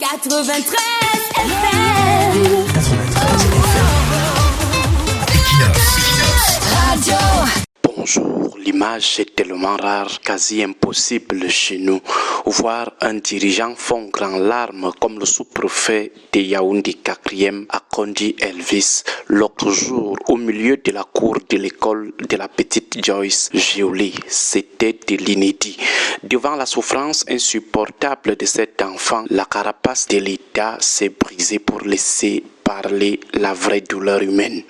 93 FM. 93 Equinox Radio. Bonjour, l'image est tellement rare, quasi impossible chez nous. Voir un dirigeant fondre en larmes comme le sous-préfet de Yaoundé 4e a conduit Elvis l'autre jour au milieu de la cour de l'école de la petite Joyce violée. C'était de l'inédit. Devant la souffrance insupportable de cet enfant, la carapace de l'État s'est brisée pour laisser parler la vraie douleur humaine.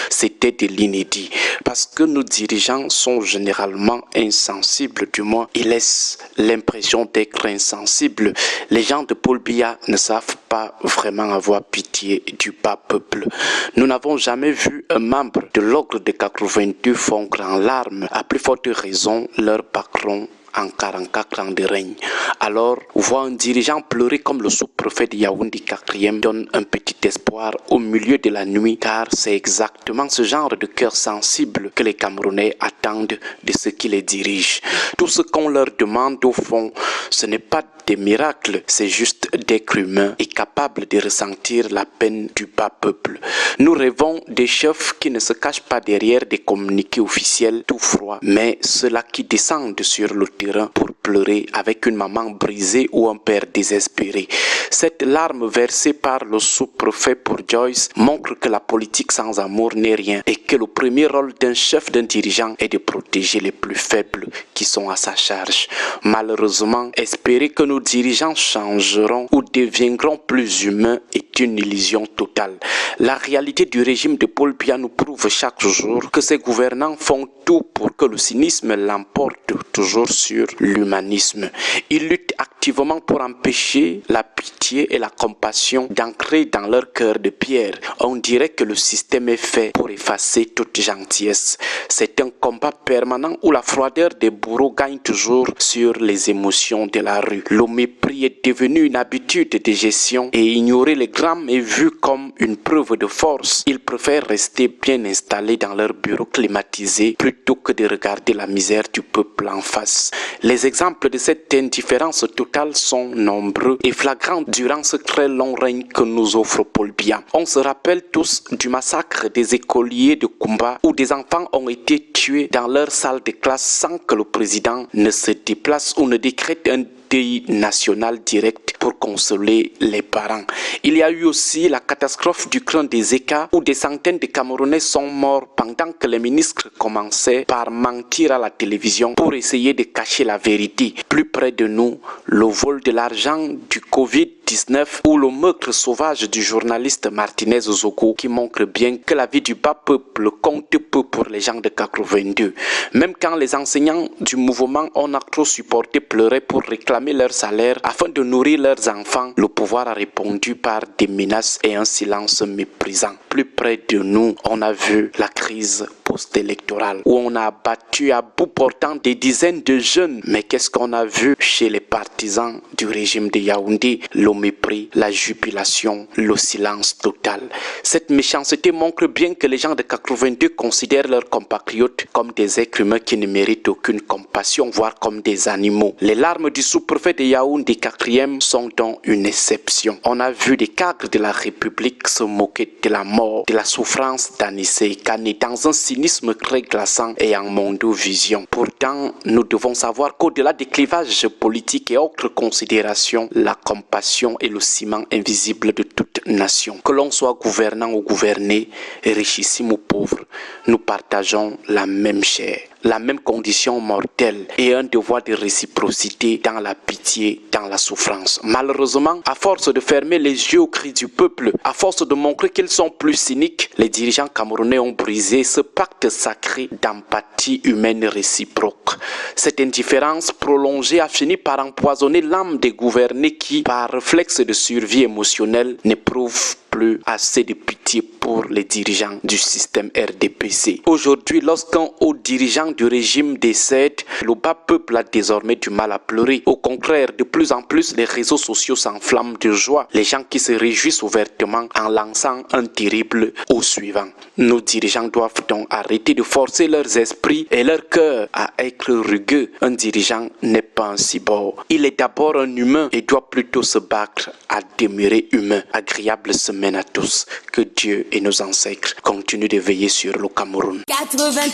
C'était de l'inédit parce que nos dirigeants sont généralement insensibles, du moins ils laissent l'impression d'être insensibles. Les gens de Paul Biya ne savent pas vraiment avoir pitié du bas peuple. Nous n'avons jamais vu un membre de l'ogre de 82 fondre en larmes, à plus forte raison leur patron en 44 ans de règne. Alors, voir un dirigeant pleurer comme le sous-préfet de Yaoundé 4e donne un petit espoir au milieu de la nuit, car c'est exactement ce genre de cœur sensible que les Camerounais attendent de ceux qui les dirigent. Tout ce qu'on leur demande au fond, ce n'est pas des miracles, c'est juste d'être humains et capables de ressentir la peine du bas peuple. Nous rêvons des chefs qui ne se cachent pas derrière des communiqués officiels tout froids, mais ceux-là qui descendent sur le terrain pour pleurer avec une maman brisée ou un père désespéré. Cette larme versée par le sous-préfet pour Joyce montre que la politique sans amour n'est rien et que le premier rôle d'un chef, d'un dirigeant est de protéger les plus faibles qui sont à sa charge. Malheureusement, espérer que nos dirigeants changeront ou deviendront plus humains est une illusion totale. La réalité du régime de Paul Biya nous prouve chaque jour que ses gouvernants font tout pour que le cynisme l'emporte toujours sur l'humanisme. Ils luttent activement pour empêcher la pitié et la compassion d'ancrer dans leur cœur de pierre. On dirait que le système est fait pour effacer toute gentillesse. C'est un combat permanent où la froideur des bourreaux gagne toujours sur les émotions de la rue. Le mépris est devenu une habitude de gestion et ignorer les grammes est vu comme une preuve de force. Ils préfèrent rester bien installés dans leur bureau climatisé plutôt que de regarder la misère du peuple en face. Les exemples de cette indifférence totale sont nombreux et flagrants durant ce très long règne que nous offre Paul Biya. On se rappelle tous du massacre des écoliers de Kumba où des enfants ont été tués dans leur salle de classe sans que le président ne se déplace ou ne décrète un deuil national direct pour consoler les parents. Il y a eu aussi la catastrophe du cran des Eka où des centaines de Camerounais sont morts pendant que les ministres commençaient par mentir à la télévision pour essayer de cacher la vérité. Plus près de nous, le vol de l'argent du Covid-19 ou le meurtre sauvage du journaliste Martinez Zogo qui montre bien que la vie du bas peuple compte peu pour les gens de 82. Même quand les enseignants du mouvement On a trop supporté pleuraient pour réclamer leur salaire afin de nourrir leurs enfants, le pouvoir a répondu par des menaces et un silence méprisant. Plus près de nous, on a vu la crise post-électorale où on a abattu à bout portant des dizaines de jeunes. Mais qu'est-ce qu'on a vu chez les partisans du régime de Yaoundé? Le mépris, la jubilation, le silence total. Cette méchanceté montre bien que les gens de 82 considèrent leurs compatriotes comme des êtres humains qui ne méritent aucune compassion, voire comme des animaux. Les larmes du sous-préfet de Yaoundé 4e sont donc une exception. On a vu des cadres de la République se moquer de la mort, de la souffrance d'Anissé Kane dans un cynisme très glaçant et en mondovision. Pourtant, nous devons savoir qu'au-delà des clivages politiques et autres considérations, la compassion est le ciment invisible de toute nation. Que l'on soit gouvernant ou gouverné, richissime ou pauvre, nous partageons la même chair, la même condition mortelle et un devoir de réciprocité dans la pitié, dans la souffrance. Malheureusement, à force de fermer les yeux aux cris du peuple, à force de montrer qu'ils sont plus cyniques, les dirigeants camerounais ont brisé ce pacte sacré d'empathie humaine réciproque. Cette indifférence prolongée a fini par empoisonner l'âme des gouvernés qui, par réflexe de survie émotionnelle, n'éprouvent plus assez de pitié pour pour les dirigeants du système RDPC. Aujourd'hui, lorsqu'un haut dirigeant du régime décède, le bas peuple a désormais du mal à pleurer. Au contraire, de plus en plus, les réseaux sociaux s'enflamment de joie. Les gens qui se réjouissent ouvertement en lançant un terrible au suivant. Nos dirigeants doivent donc arrêter de forcer leurs esprits et leur cœur à être rugueux. Un dirigeant n'est pas un cyborg. Il est d'abord un humain et doit plutôt se battre à demeurer humain. Agréable semaine à tous. Que Dieu et nos ancêtres continuent de veiller sur le Cameroun. 93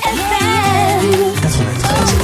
FM. 93.